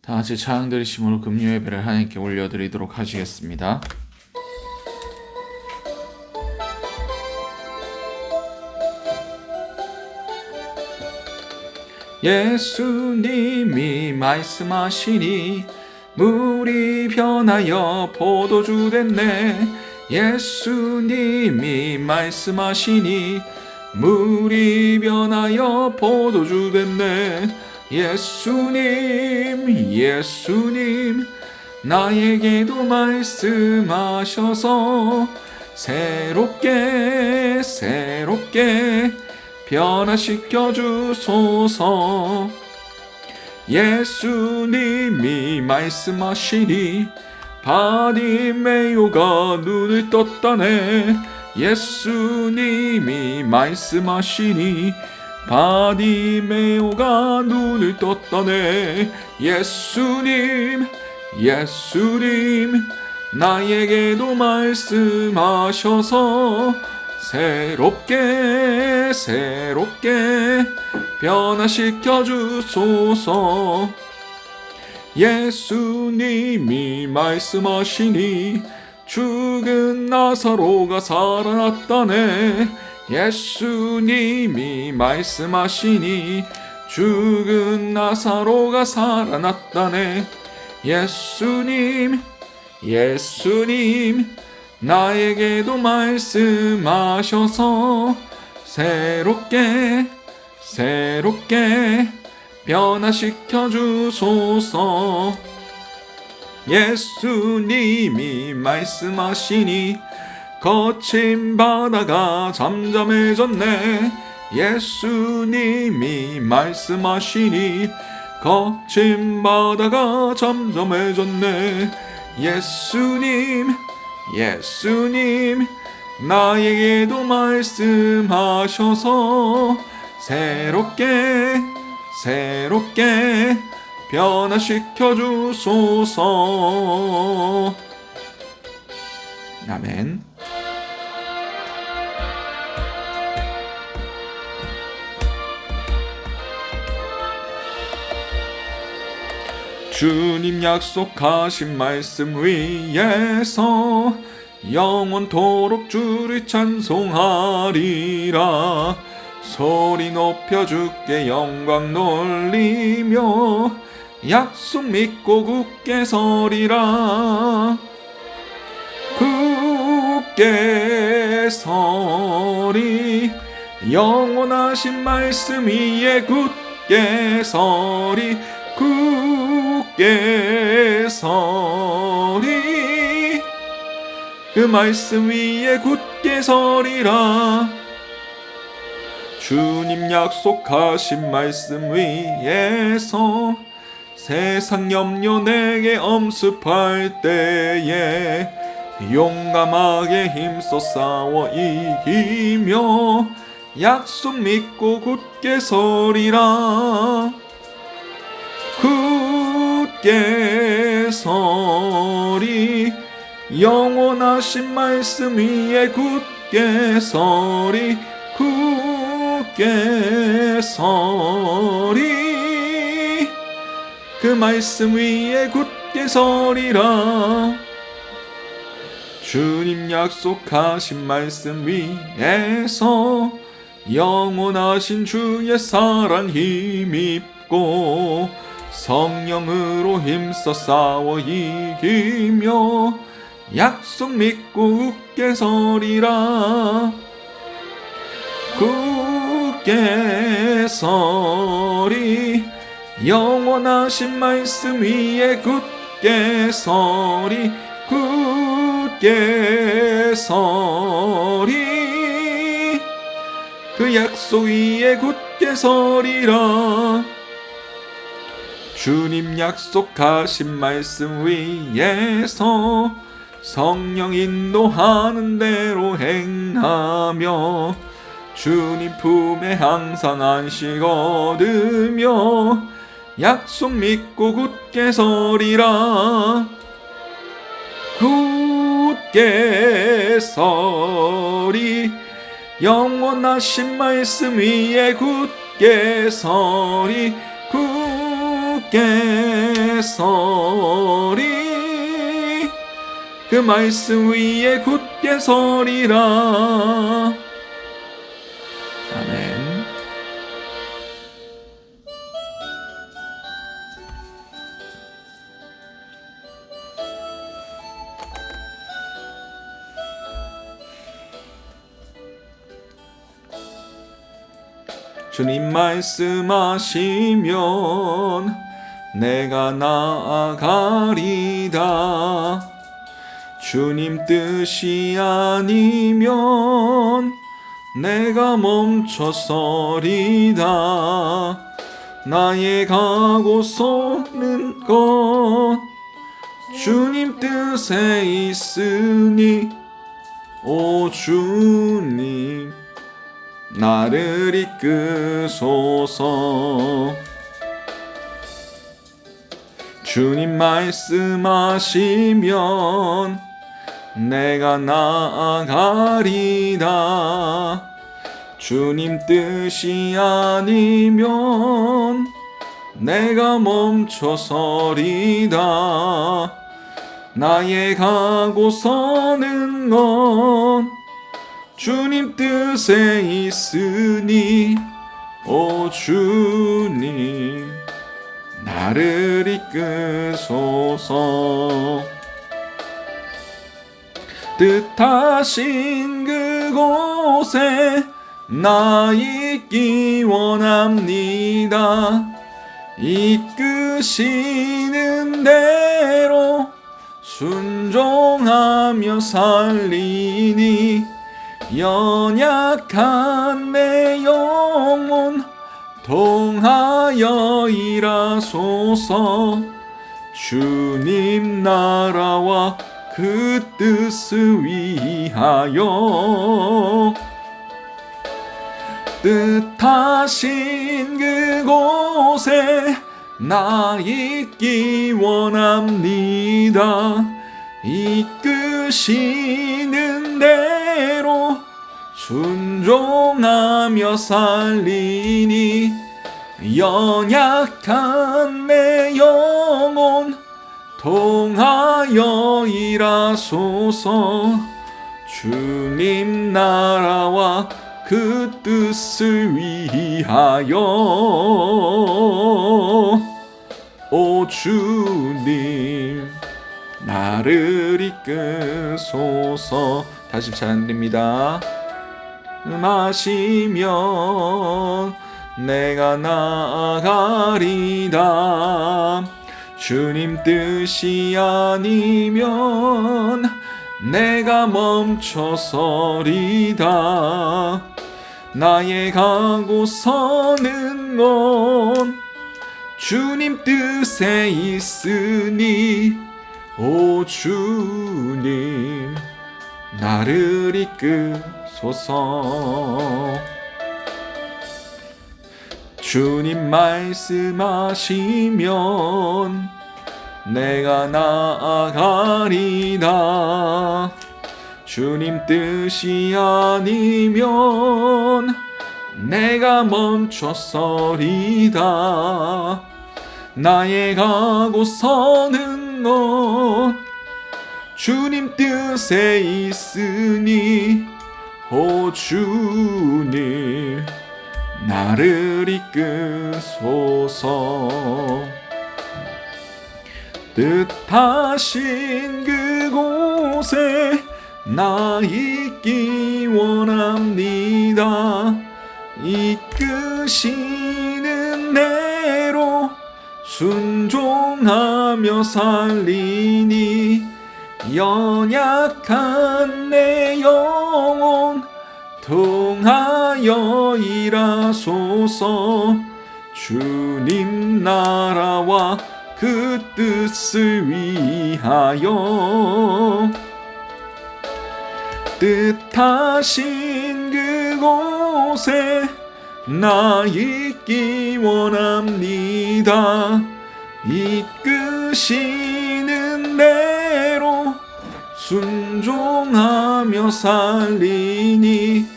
다 같이 찬양 드리심으로 금요 예배를 하나님께 올려드리도록 하시겠습니다. 예수님이 말씀하시니 물이 변하여 포도주 됐네. 예수님이 말씀하시니 물이 변하여 포도주 됐네. 예수님 나에게도 말씀하셔서 새롭게 변화시켜 주소서. 예수님이 말씀하시니 바디메오가 눈을 떴다네. 예수님이 말씀하시니 바디메오가 눈을 떴다네. 예수님 나에게도 말씀하셔서 새롭게 변화시켜 주소서. 예수님이 말씀하시니 죽은 나사로가 살아났다네. 예수님이 말씀하시니 죽은 나사로가 살아났다네. 예수님 나에게도 말씀하셔서 새롭게 변화시켜 주소서. 예수님이 말씀하시니 거친 바다가 잠잠해졌네. 예수님이 말씀하시니 거친 바다가 잠잠해졌네. 예수님 나에게도 말씀하셔서 새롭게 변화시켜 주소서. 아멘. 주님 약속하신 말씀 위에서 영원토록 주를 찬송하리라. 소리 높여 주께 영광 돌리며 약속 믿고 굳게 서리라. 굳게 서리 영원하신 말씀 위에 굳게 서리. 굳게 서리 그 말씀 위에 굳게 서리라. 주님 약속하신 말씀 위에서 세상 염려 내게 엄습할 때에 용감하게 힘써 싸워 이기며 약속 믿고 굳게 서리라. 굳게 서리 영원하신 말씀 위에 굳게 서리. 굳게 서리 그 말씀 위에 굳게 서리라. 주님 약속하신 말씀 위에서 영원하신 주의 사랑 힘입고 성령으로 힘써 싸워 이기며 약속 믿고 굳게 서리라. 굳게 서리 영원하신 말씀 위에 굳게 서리. 굳게 서리 그 약속 위에 굳게 서리라. 주님 약속하신 말씀 위에서 성령 인도하는 대로 행하며 주님 품에 항상 안식 얻으며 약속 믿고 굳게 서리라. 굳게 서리 영원하신 말씀 위에 굳게 서리. 굳게 굳게 서리 그 말씀 위에 굳게 서리라. 아멘. 주님 말씀하시면 내가 나아가리다. 주님 뜻이 아니면 내가 멈춰서리다. 나의 가고 서는 것 주님 뜻에 있으니 오 주님 나를 이끄소서. 주님 말씀하시면 내가 나아가리다. 주님 뜻이 아니면 내가 멈춰서리다. 나의 가고 서는 건 주님 뜻에 있으니 오 주님 나를 이끄소서. 뜻하신 그곳에 나 있기 원합니다. 이끄시는 대로 순종하며 살리니 연약한 내 영혼 통하여 일하소서. 주님 나라와 그 뜻을 위하여 뜻하신 그곳에 나 있기 원합니다. 이끄시는 대로 순종하며 살리니 연약한 내 영혼 통하여 일하소서. 주님 나라와 그 뜻을 위하여 오 주님 나를 이끄소서. 다시 찬양드립니다. 마시면 내가 나아가리다. 주님 뜻이 아니면 내가 멈춰서리다. 나의 가고 서는 건 주님 뜻에 있으니 오 주님 나를 이끄소서. 주님 말씀하시면 내가 나아가리다. 주님 뜻이 아니면 내가 멈춰서리다. 나의 가고 서는 건 주님 뜻에 있으니 오 주님 나를 이끄소서. 뜻하신 그곳에 나 있기 원합니다. 이끄시는 대로 순종하며 살리니 연약한 내 영혼 통하여 일하소서. 주님 나라와 그 뜻을 위하여 뜻하신 그곳에 나 있기 원합니다. 이끄시는 대로 순종하며 살리니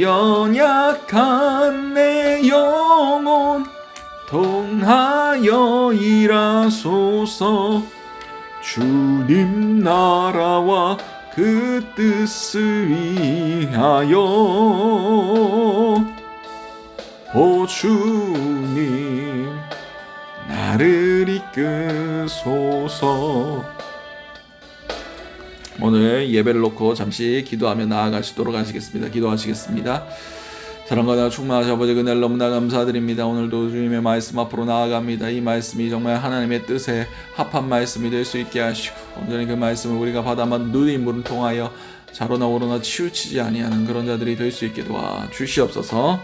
연약한 내 영혼 통하여 향하여 일하소서. 주님 나라와 그 뜻을 위하여. 오 주님 나를 이끄소서. 오늘 예배를 놓고 잠시 기도하며 나아가시도록 하시겠습니다. 기도하시겠습니다. 사랑과 나 충만하신 아버지 은혜를 너무나 감사드립니다. 오늘도 주님의 말씀 앞으로 나아갑니다. 이 말씀이 정말 하나님의 뜻에 합한 말씀이 될 수 있게 하시고, 온전히 그 말씀을 우리가 받아만 누림을 통하여 좌로나 우로나 치우치지 아니하는 그런 자들이 될 수 있게 도와 주시옵소서.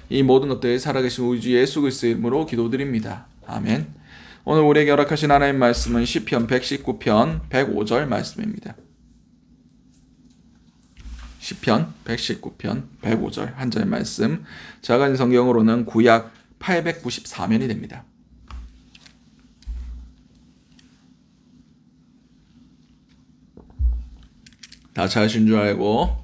이 모든 것들 살아계신 우리 주 예수 그리스도의 이름으로 기도드립니다. 아멘. 오늘 우리에게 허락하신 하나님의 말씀은 시편 119편 105절 말씀입니다. 시편 119편 105절 한 절 말씀, 작은 성경으로는 구약 894면이 됩니다. 다 찾으신 줄 알고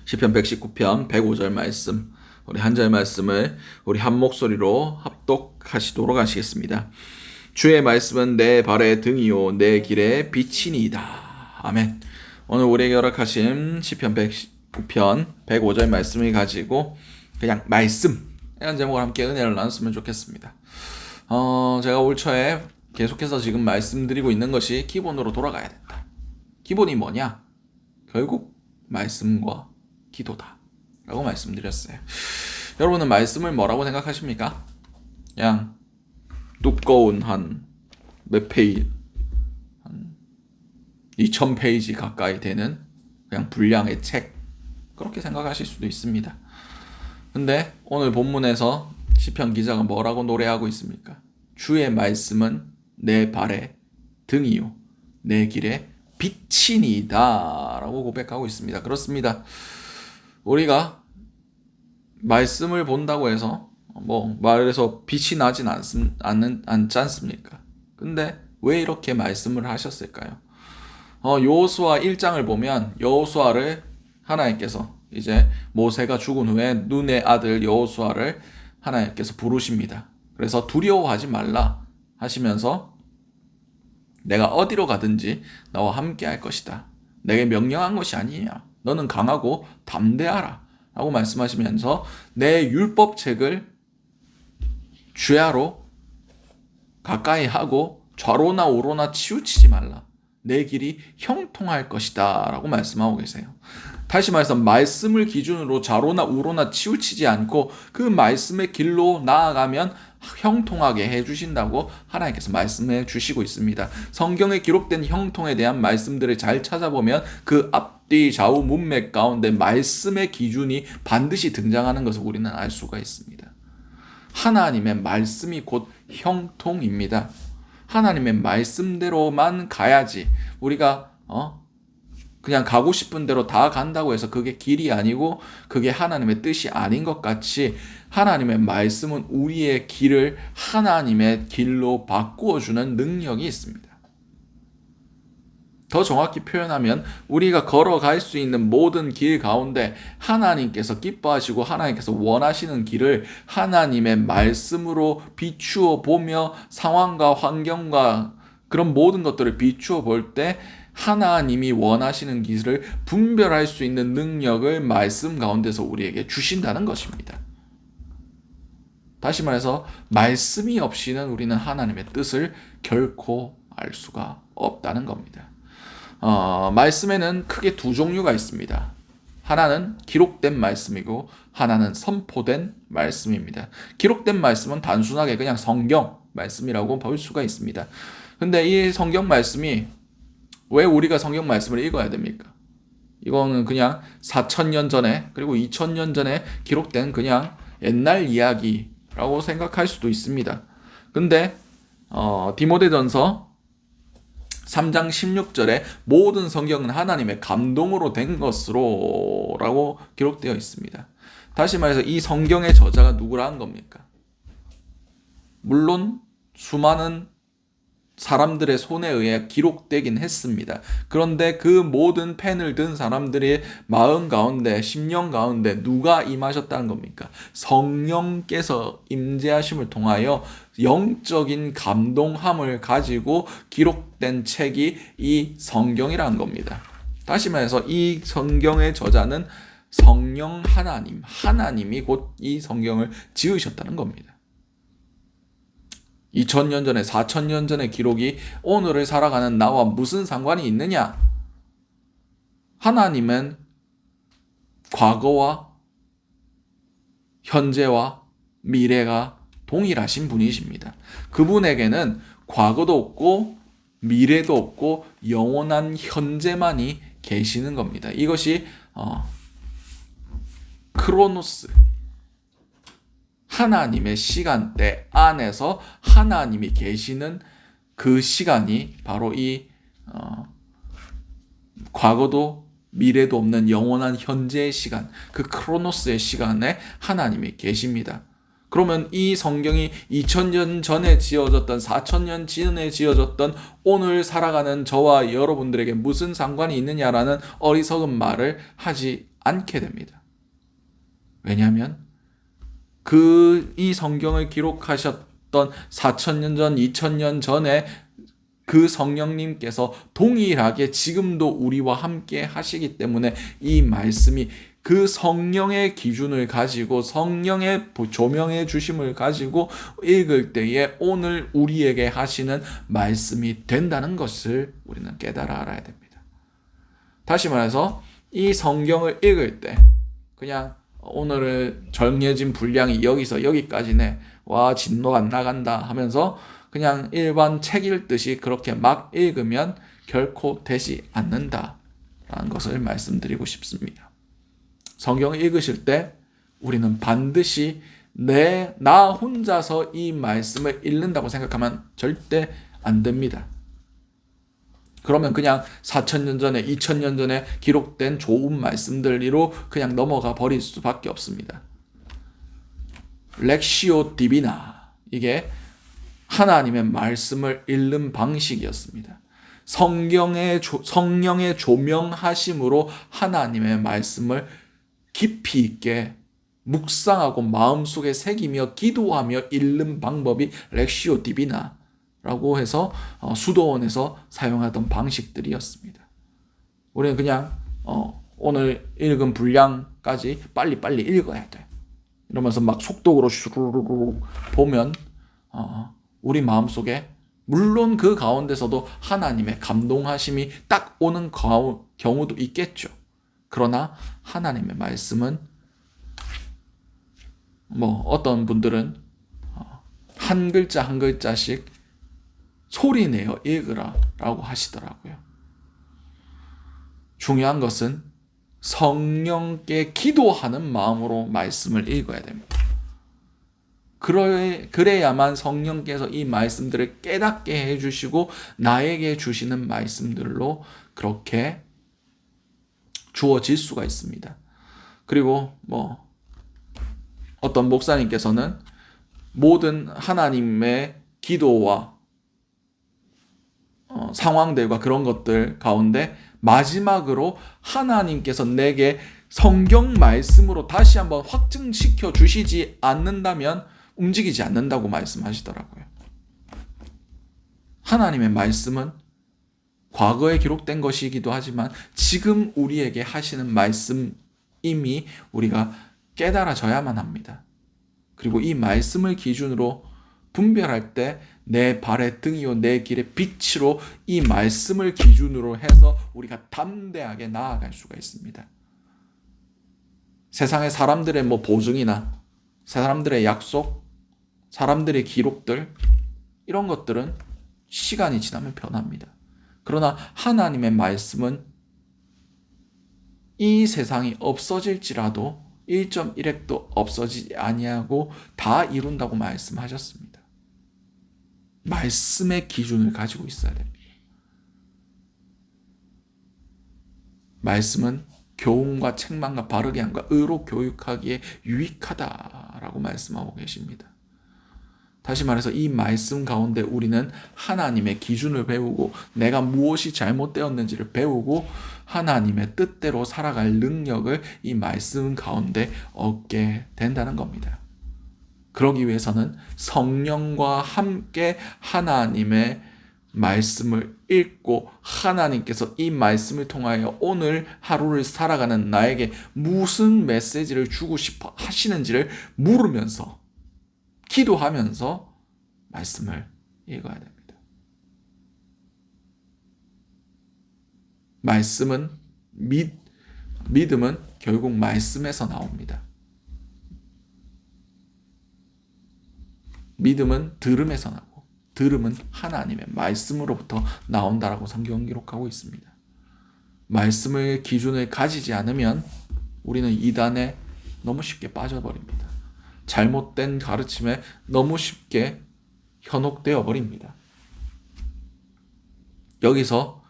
시편 119편 105절 말씀, 우리 한 절 말씀을 우리 한 목소리로 합독하시도록 하시겠습니다. 주의 말씀은 내 발의 등이요 내 길의 빛이니이다. 아멘. 오늘 우리에게 허락하신 시편 119편 105절 말씀을 가지고 그냥 말씀 이런 제목을 함께 은혜를 나눴으면 좋겠습니다. 제가 올 초에 계속해서 지금 말씀드리고 있는 것이 기본으로 돌아가야 된다. 기본이 뭐냐? 결국 말씀과 기도다 라고 말씀드렸어요. 여러분은 말씀을 뭐라고 생각하십니까? 그냥 두꺼운 한 몇 페이지, 2000페이지 가까이 되는 그냥 분량의 책, 그렇게 생각하실 수도 있습니다. 근데 오늘 본문에서 시편 기자가 뭐라고 노래하고 있습니까? 주의 말씀은 내 발의 등이요 내 길의 빛이니이다 라고 고백하고 있습니다. 그렇습니다. 우리가 말씀을 본다고 해서 말해서 빛이 나진 않지 않습니까? 근데 왜 이렇게 말씀을 하셨을까요? 여호수아 1장을 보면 여호수아를 하나님께서 이제 모세가 죽은 후에 눈의 아들 여호수아를 하나님께서 부르십니다. 그래서 두려워하지 말라 하시면서 내가 어디로 가든지 나와 함께 할 것이다. 내게 명령한 것이 아니냐. 너는 강하고 담대하라 라고 말씀하시면서 내 율법책을 주야로 가까이 하고 좌로나 우로나 치우치지 말라. 내 길이 형통할 것이다 라고 말씀하고 계세요. 다시 말해서 말씀을 기준으로 좌로나 우로나 치우치지 않고 그 말씀의 길로 나아가면 형통하게 해주신다고 하나님께서 말씀해 주시고 있습니다. 성경에 기록된 형통에 대한 말씀들을 잘 찾아보면 그 앞뒤 좌우 문맥 가운데 말씀의 기준이 반드시 등장하는 것을 우리는 알 수가 있습니다. 하나님의 말씀이 곧 형통입니다. 하나님의 말씀대로만 가야지 우리가 그냥 가고 싶은 대로 다 간다고 해서 그게 길이 아니고 그게 하나님의 뜻이 아닌 것 같이 하나님의 말씀은 우리의 길을 하나님의 길로 바꾸어주는 능력이 있습니다. 더 정확히 표현하면 우리가 걸어갈 수 있는 모든 길 가운데 하나님께서 기뻐하시고 하나님께서 원하시는 길을 하나님의 말씀으로 비추어 보며 상황과 환경과 그런 모든 것들을 비추어 볼 때 하나님이 원하시는 길을 분별할 수 있는 능력을 말씀 가운데서 우리에게 주신다는 것입니다. 다시 말해서 말씀이 없이는 우리는 하나님의 뜻을 결코 알 수가 없다는 겁니다. 말씀에는 크게 두 종류가 있습니다. 하나는 기록된 말씀이고 하나는 선포된 말씀입니다. 기록된 말씀은 단순하게 그냥 성경 말씀이라고 볼 수가 있습니다. 근데 이 성경 말씀이 왜 우리가 성경 말씀을 읽어야 됩니까? 이거는 그냥 4000년 전에 그리고 2000년 전에 기록된 그냥 옛날 이야기라고 생각할 수도 있습니다. 근데 디모데전서 3장 16절에 모든 성경은 하나님의 감동으로 된 것으로 라고 기록되어 있습니다. 다시 말해서 이 성경의 저자가 누구라는 겁니까? 물론 수많은 사람들의 손에 의해 기록되긴 했습니다. 그런데 그 모든 펜을 든 사람들의 마음 가운데, 심령 가운데 누가 임하셨다는 겁니까? 성령께서 임재하심을 통하여 영적인 감동함을 가지고 기록된 책이 이 성경이라는 겁니다. 다시 말해서 이 성경의 저자는 성령 하나님이 곧 이 성경을 지으셨다는 겁니다. 2000년 전에 4000년 전의 기록이 오늘을 살아가는 나와 무슨 상관이 있느냐? 하나님은 과거와 현재와 미래가 동일하신 분이십니다. 그분에게는 과거도 없고 미래도 없고 영원한 현재만이 계시는 겁니다. 이것이 크로노스, 하나님의 시간대 안에서 하나님이 계시는 그 시간이 바로 이 과거도 미래도 없는 영원한 현재의 시간, 그 크로노스의 시간에 하나님이 계십니다. 그러면 이 성경이 2000년 전에 지어졌던 4000년 전에 지어졌던 오늘 살아가는 저와 여러분들에게 무슨 상관이 있느냐라는 어리석은 말을 하지 않게 됩니다. 왜냐하면 이 성경을 기록하셨던 4000년 전, 2000년 전에 그 성령님께서 동일하게 지금도 우리와 함께 하시기 때문에 이 말씀이 그 성령의 기준을 가지고 성령의 조명해 주심을 가지고 읽을 때에 오늘 우리에게 하시는 말씀이 된다는 것을 우리는 깨달아 알아야 됩니다. 다시 말해서 이 성경을 읽을 때 그냥 오늘은 정해진 분량이 여기서 여기까지네. 와, 진도 안 나간다 하면서 그냥 일반 책 읽듯이 그렇게 막 읽으면 결코 되지 않는다라는 것을 말씀드리고 싶습니다. 성경을 읽으실 때 우리는 반드시 나 혼자서 이 말씀을 읽는다고 생각하면 절대 안 됩니다. 그러면 그냥 4000년 전에 2000년 전에 기록된 좋은 말씀들로 그냥 넘어가 버릴 수밖에 없습니다. 렉시오 디비나, 이게 하나님의 말씀을 읽는 방식이었습니다. 성령의 조명하심으로 하나님의 말씀을 깊이 있게 묵상하고 마음속에 새기며 기도하며 읽는 방법이 렉시오 디비나 라고 해서 수도원에서 사용하던 방식들이었습니다. 우리는 그냥 오늘 읽은 분량까지 빨리빨리 읽어야 돼. 이러면서 막 속독으로 슈르르르 보면 우리 마음속에 물론 그 가운데서도 하나님의 감동하심이 딱 오는 경우도 있겠죠. 그러나 하나님의 말씀은 어떤 분들은 한 글자 한 글자씩 소리내어 읽으라 라고 하시더라고요. 중요한 것은 성령께 기도하는 마음으로 말씀을 읽어야 됩니다. 그래야만 성령께서 이 말씀들을 깨닫게 해주시고 나에게 주시는 말씀들로 그렇게 주어질 수가 있습니다. 그리고 어떤 목사님께서는 모든 하나님의 기도와 상황들과 그런 것들 가운데 마지막으로 하나님께서 내게 성경 말씀으로 다시 한번 확증시켜 주시지 않는다면 움직이지 않는다고 말씀하시더라고요. 하나님의 말씀은 과거에 기록된 것이기도 하지만 지금 우리에게 하시는 말씀임이 우리가 깨달아져야만 합니다. 그리고 이 말씀을 기준으로 분별할 때 내 발의 등이요 내 길의 빛으로 이 말씀을 기준으로 해서 우리가 담대하게 나아갈 수가 있습니다. 세상의 사람들의 보증이나 사람들의 약속, 사람들의 기록들 이런 것들은 시간이 지나면 변합니다. 그러나 하나님의 말씀은 이 세상이 없어질지라도 1.1핵도 없어지지 아니하고 다 이룬다고 말씀하셨습니다. 말씀의 기준을 가지고 있어야 됩니다. 말씀은 교훈과 책망과 바르게 함과 의로 교육하기에 유익하다라고 말씀하고 계십니다. 다시 말해서 이 말씀 가운데 우리는 하나님의 기준을 배우고 내가 무엇이 잘못되었는지를 배우고 하나님의 뜻대로 살아갈 능력을 이 말씀 가운데 얻게 된다는 겁니다. 그러기 위해서는 성령과 함께 하나님의 말씀을 읽고 하나님께서 이 말씀을 통하여 오늘 하루를 살아가는 나에게 무슨 메시지를 주고 싶어 하시는지를 물으면서 기도하면서 말씀을 읽어야 됩니다. 말씀은 믿음은 결국 말씀에서 나옵니다. 믿음은 들음에서 나고 들음은 하나님의 말씀으로부터 나온다라고 성경은 기록하고 있습니다. 말씀의 기준을 가지지 않으면 우리는 이단에 너무 쉽게 빠져버립니다. 잘못된 가르침에 너무 쉽게 현혹되어 버립니다. 여기서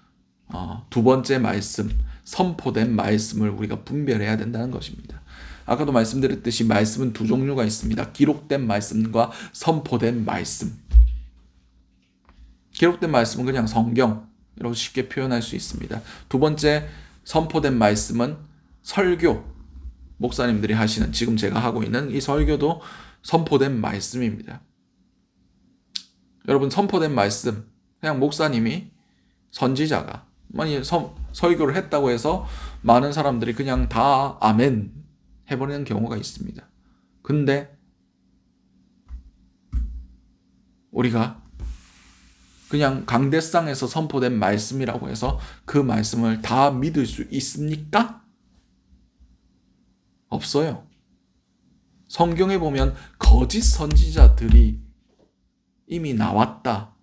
두 번째 말씀, 선포된 말씀을 우리가 분별해야 된다는 것입니다. 아까도 말씀드렸듯이 말씀은 두 종류가 있습니다. 기록된 말씀과 선포된 말씀. 기록된 말씀은 그냥 성경이라고 쉽게 표현할 수 있습니다. 두 번째 선포된 말씀은 설교, 목사님들이 하시는 지금 제가 하고 있는 이 설교도 선포된 말씀입니다. 여러분, 선포된 말씀, 그냥 목사님이 선지자가 만약 설교를 했다고 해서 많은 사람들이 그냥 다 아멘 해버리는 경우가 있습니다. 근데 우리가 그냥 강대상에서 선포된 말씀이라고 해서 그 말씀을 다 믿을 수 있습니까? 없어요. 성경에 보면 거짓 선지자들이 이미 나왔다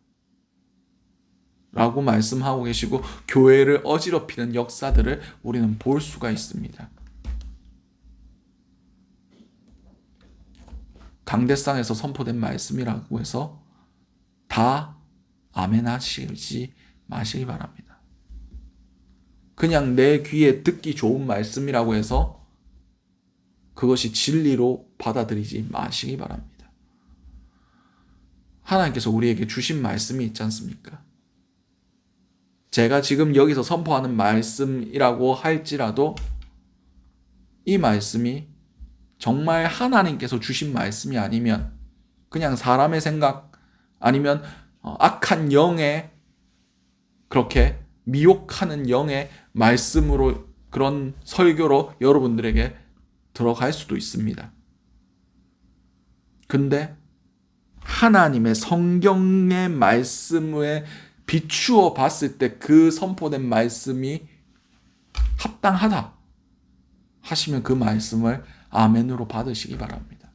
라고 말씀하고 계시고 교회를 어지럽히는 역사들을 우리는 볼 수가 있습니다. 강대상에서 선포된 말씀이라고 해서 다 아멘 하시지 마시기 바랍니다. 그냥 내 귀에 듣기 좋은 말씀이라고 해서 그것이 진리로 받아들이지 마시기 바랍니다. 하나님께서 우리에게 주신 말씀이 있지 않습니까? 제가 지금 여기서 선포하는 말씀이라고 할지라도 이 말씀이 정말 하나님께서 주신 말씀이 아니면 그냥 사람의 생각 아니면 악한 영의 그렇게 미혹하는 영의 말씀으로 그런 설교로 여러분들에게 들어갈 수도 있습니다. 근데 하나님의 성경의 말씀에 비추어 봤을 때 그 선포된 말씀이 합당하다 하시면 그 말씀을 아멘으로 받으시기 바랍니다.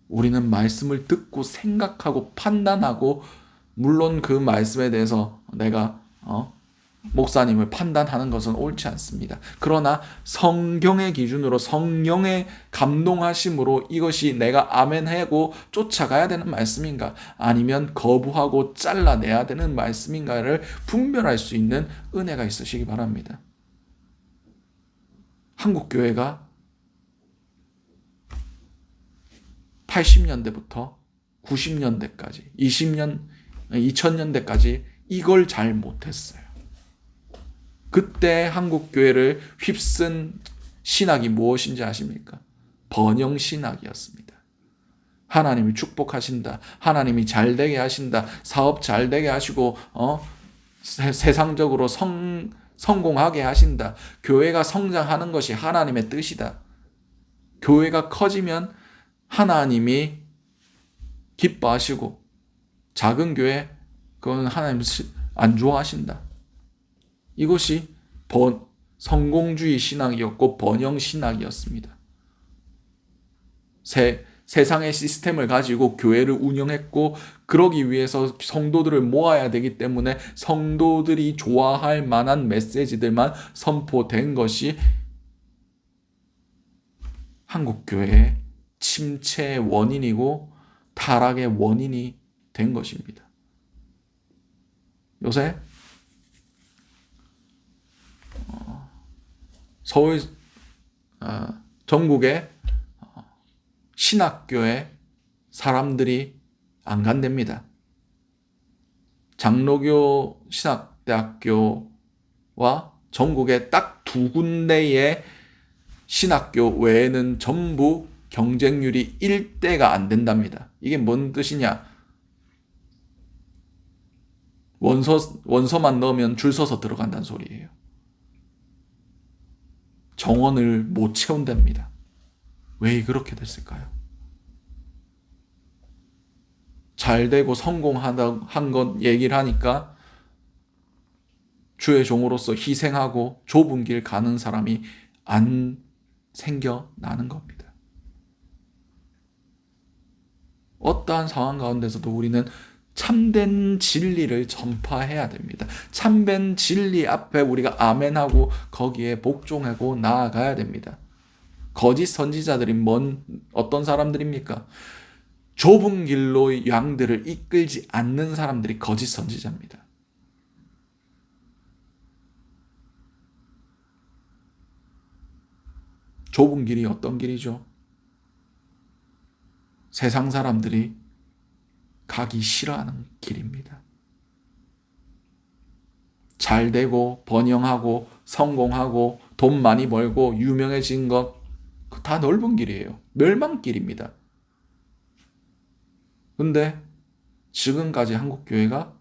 우리는 말씀을 듣고 생각하고 판단하고 물론 그 말씀에 대해서 내가 목사님을 판단하는 것은 옳지 않습니다. 그러나 성경의 기준으로 성령의 감동하심으로 이것이 내가 아멘하고 쫓아가야 되는 말씀인가 아니면 거부하고 잘라내야 되는 말씀인가를 분별할 수 있는 은혜가 있으시기 바랍니다. 한국교회가 80년대부터 90년대까지 2000년대까지 이걸 잘 못했어요. 그때 한국교회를 휩쓴 신학이 무엇인지 아십니까? 번영신학이었습니다. 하나님이 축복하신다. 하나님이 잘되게 하신다. 사업 잘되게 하시고 세상적으로 성공하게 하신다. 교회가 성장하는 것이 하나님의 뜻이다. 교회가 커지면 하나님이 기뻐하시고 작은 교회 그건 하나님 안 좋아하신다. 이것이 성공주의 신학이었고 번영 신학이었습니다. 세상의 시스템을 가지고 교회를 운영했고 그러기 위해서 성도들을 모아야 되기 때문에 성도들이 좋아할 만한 메시지들만 선포된 것이 한국교회의 침체의 원인이고 타락의 원인이 된 것입니다. 요새 서울 전국의 신학교의 사람들이 안 간답니다. 장로교 신학대학교와 전국에 딱 두 군데의 신학교 외에는 전부 경쟁률이 1대가 안 된답니다. 이게 뭔 뜻이냐? 원서만 넣으면 줄 서서 들어간다는 소리예요. 정원을 못 채운답니다. 왜 그렇게 됐을까요? 잘 되고 성공한 것 얘기를 하니까 주의 종으로서 희생하고 좁은 길 가는 사람이 안 생겨나는 겁니다. 어떠한 상황 가운데서도 우리는 참된 진리를 전파해야 됩니다. 참된 진리 앞에 우리가 아멘하고 거기에 복종하고 나아가야 됩니다. 거짓 선지자들이 어떤 사람들입니까? 좁은 길로 양들을 이끌지 않는 사람들이 거짓 선지자입니다. 좁은 길이 어떤 길이죠? 세상 사람들이 가기 싫어하는 길입니다. 잘 되고 번영하고 성공하고 돈 많이 벌고 유명해진 것 다 넓은 길이에요. 멸망길입니다. 근데 지금까지 한국교회가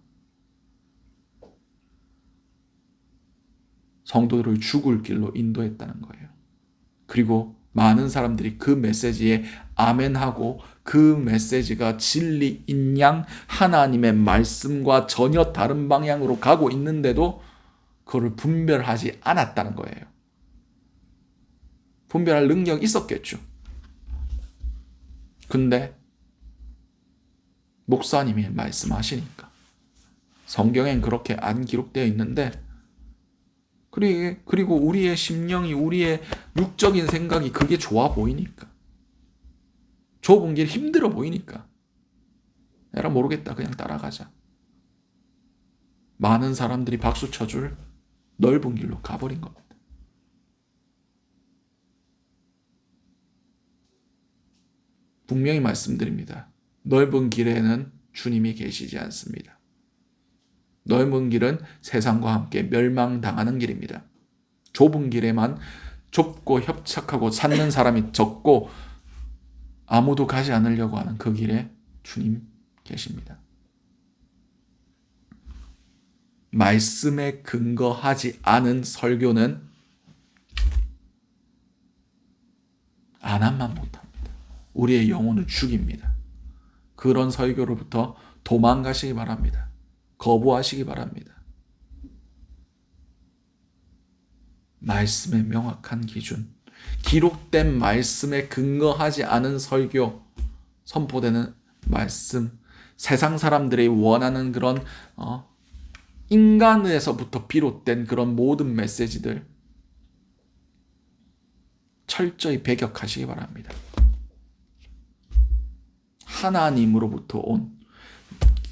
성도들을 죽을 길로 인도했다는 거예요. 그리고 많은 사람들이 그 메시지에 아멘하고 그 메시지가 진리인 양 하나님의 말씀과 전혀 다른 방향으로 가고 있는데도 그걸 분별하지 않았다는 거예요. 분별할 능력이 있었겠죠. 근데 목사님이 말씀하시니까 성경엔 그렇게 안 기록되어 있는데 그리고 우리의 심령이 우리의 육적인 생각이 그게 좋아 보이니까 좁은 길 힘들어 보이니까 에라 모르겠다 그냥 따라가자. 많은 사람들이 박수 쳐줄 넓은 길로 가버린 겁니다. 분명히 말씀드립니다. 넓은 길에는 주님이 계시지 않습니다. 넓은 길은 세상과 함께 멸망당하는 길입니다. 좁은 길에만 좁고 협착하고 찾는 사람이 적고 아무도 가지 않으려고 하는 그 길에 주님 계십니다. 말씀에 근거하지 않은 설교는 안 한만 못합니다. 우리의 영혼을 죽입니다. 그런 설교로부터 도망가시기 바랍니다. 거부하시기 바랍니다. 말씀의 명확한 기준, 기록된 말씀에 근거하지 않은 설교, 선포되는 말씀, 세상 사람들이 원하는 그런 인간에서부터 비롯된 그런 모든 메시지들 철저히 배격하시기 바랍니다. 하나님으로부터 온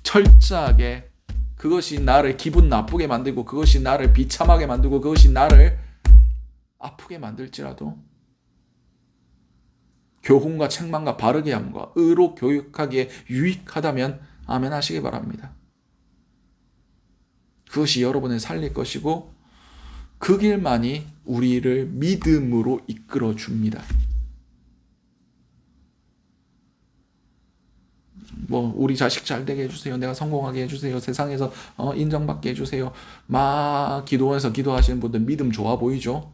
철저하게 그것이 나를 기분 나쁘게 만들고 그것이 나를 비참하게 만들고 그것이 나를 아프게 만들지라도 교훈과 책망과 바르게 함과 의로 교육하기에 유익하다면 아멘 하시기 바랍니다. 그것이 여러분을 살릴 것이고 그 길만이 우리를 믿음으로 이끌어 줍니다. 우리 자식 잘 되게 해주세요. 내가 성공하게 해주세요. 세상에서 인정받게 해주세요. 막 기도원에서 기도하시는 분들 믿음 좋아 보이죠?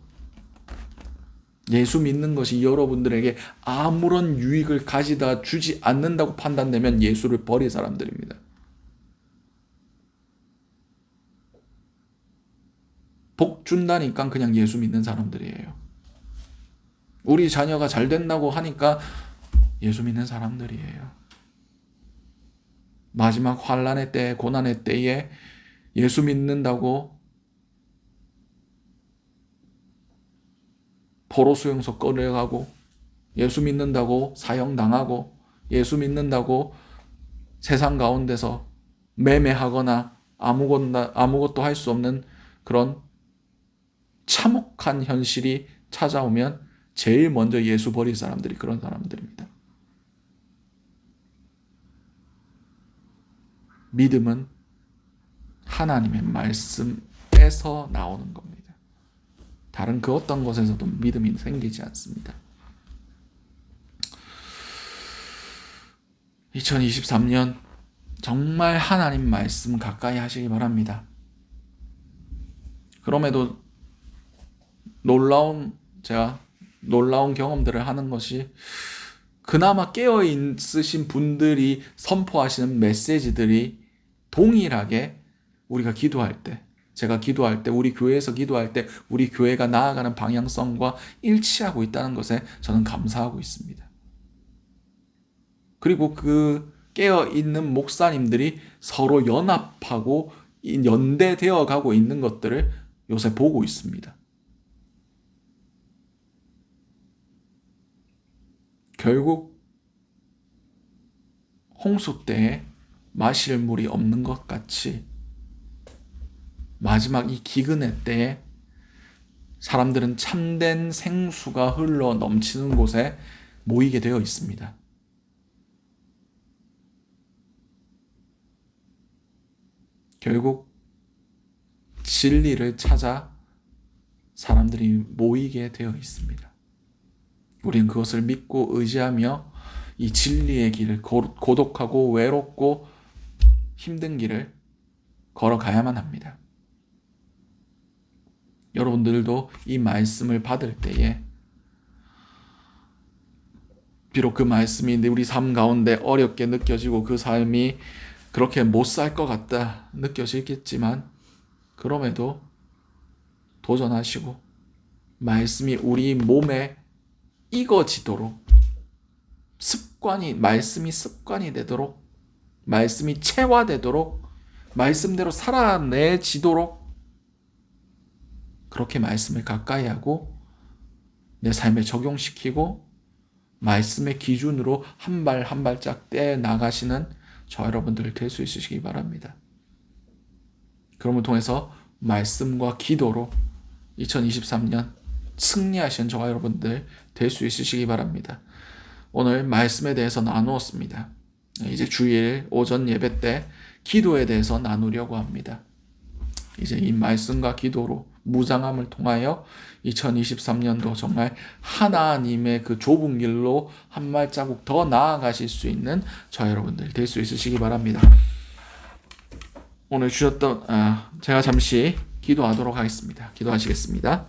예수 믿는 것이 여러분들에게 아무런 유익을 가져다 주지 않는다고 판단되면 예수를 버릴 사람들입니다. 복 준다니까 그냥 예수 믿는 사람들이에요. 우리 자녀가 잘 된다고 하니까 예수 믿는 사람들이에요. 마지막 환난의 때, 고난의 때에 예수 믿는다고 포로 수용소 끌려가고 예수 믿는다고 사형당하고 예수 믿는다고 세상 가운데서 매매하거나 아무것도 할 수 없는 그런 참혹한 현실이 찾아오면 제일 먼저 예수 버릴 사람들이 그런 사람들입니다. 믿음은 하나님의 말씀에서 나오는 겁니다. 다른 그 어떤 것에서도 믿음이 생기지 않습니다. 2023년 정말 하나님 말씀 가까이 하시기 바랍니다. 그럼에도 제가 놀라운 경험들을 하는 것이 그나마 깨어 있으신 분들이 선포하시는 메시지들이 동일하게 우리가 기도할 때, 제가 기도할 때, 우리 교회에서 기도할 때 우리 교회가 나아가는 방향성과 일치하고 있다는 것에 저는 감사하고 있습니다. 그리고 그 깨어있는 목사님들이 서로 연합하고 연대되어 가고 있는 것들을 요새 보고 있습니다. 결국 홍수 때에 마실 물이 없는 것 같이 마지막 이 기근의 때에 사람들은 참된 생수가 흘러 넘치는 곳에 모이게 되어 있습니다. 결국 진리를 찾아 사람들이 모이게 되어 있습니다. 우리는 그것을 믿고 의지하며 이 진리의 길을 고독하고 외롭고 힘든 길을 걸어가야만 합니다. 여러분들도 이 말씀을 받을 때에 비록 그 말씀이 우리 삶 가운데 어렵게 느껴지고 그 삶이 그렇게 못 살 것 같다 느껴지겠지만 그럼에도 도전하시고 말씀이 우리 몸에 익어지도록 말씀이 습관이 되도록 말씀이 체화되도록 말씀대로 살아내지도록 그렇게 말씀을 가까이 하고 내 삶에 적용시키고 말씀의 기준으로 한 발 한 발짝 떼어 나가시는 저 여러분들 될 수 있으시기 바랍니다. 그럼을 통해서 말씀과 기도로 2023년 승리하신 저와 여러분들 될 수 있으시기 바랍니다. 오늘 말씀에 대해서 나누었습니다. 이제 주일 오전 예배 때 기도에 대해서 나누려고 합니다. 이제 이 말씀과 기도로 무장함을 통하여 2023년도 정말 하나님의 그 좁은 길로 한 발자국 더 나아가실 수 있는 저 여러분들 될 수 있으시기 바랍니다. 오늘 주셨던 제가 잠시 기도하도록 하겠습니다. 기도하시겠습니다.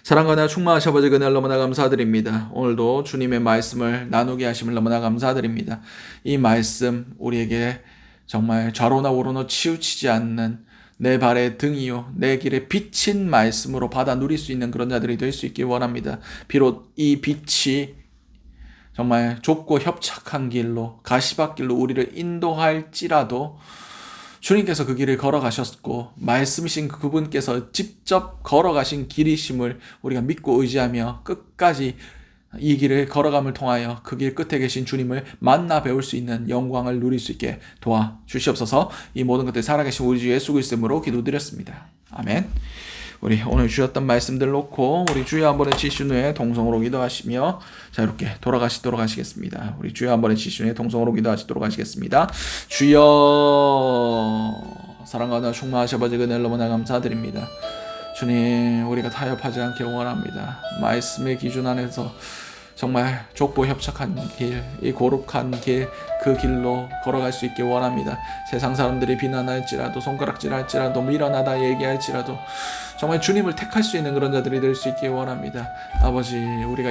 사랑과 나 충만하신 아버지 그날 너무나 감사드립니다. 오늘도 주님의 말씀을 나누게 하심을 너무나 감사드립니다. 이 말씀 우리에게 정말 좌로나 우로나 치우치지 않는 내 발의 등이요 내 길에 빛인 말씀으로 받아 누릴 수 있는 그런 자들이 될 수 있길 원합니다. 비록 이 빛이 정말 좁고 협착한 길로 가시밭길로 우리를 인도할지라도 주님께서 그 길을 걸어가셨고 말씀이신 그분께서 직접 걸어가신 길이심을 우리가 믿고 의지하며 끝까지 이 길을 걸어감을 통하여 그 길 끝에 계신 주님을 만나 배울 수 있는 영광을 누릴 수 있게 도와주시옵소서. 이 모든 것들 살아계신 우리 주 예수 그리스도로 기도드렸습니다. 아멘. 우리 오늘 주셨던 말씀들 놓고 우리 주여 한 번의 지신 후에 동성으로 기도하시며 자유롭게 돌아가시도록 하시겠습니다. 우리 주여 한 번의 지신 후에 동성으로 기도하시도록 하시겠습니다. 주여 사랑과 충만하신 아버지 은혜를 너무나 감사드립니다. 주님 우리가 타협하지 않게 원합니다. 말씀의 기준 안에서 정말 좁고 협착한 길, 이 고룩한 길, 그 길로 걸어갈 수 있게 원합니다. 세상 사람들이 비난할지라도 손가락질할지라도 밀어나다 얘기할지라도 정말 주님을 택할 수 있는 그런 자들이 될 수 있게 원합니다. 아버지 우리가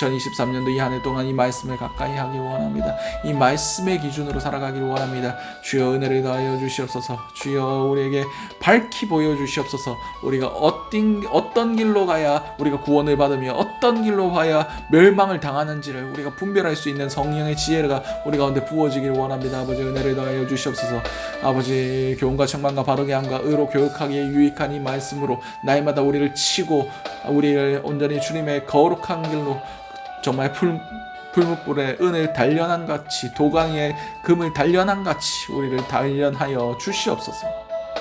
2023년도 이 한 해 동안 이 말씀을 가까이 하기 원합니다. 이 말씀의 기준으로 살아가기를 원합니다. 주여 은혜를 더하여 주시옵소서. 주여 우리에게 밝히 보여주시옵소서. 우리가 어떤 길로 가야 우리가 구원을 받으며 어떤 길로 가야 멸망을 당하는지를 우리가 분별할 수 있는 성령의 지혜가 우리 가운데 부어지길 원합니다. 아버지 은혜를 더하여 주시옵소서. 아버지 교훈과 책망과 바르게 함과 의로 교육하기에 유익한 이 말씀으로 날마다 우리를 치고 우리를 온전히 주님의 거룩한 길로 정말 풀무불의 은을 단련한 같이 도강의 금을 단련한 같이 우리를 단련하여 주시옵소서.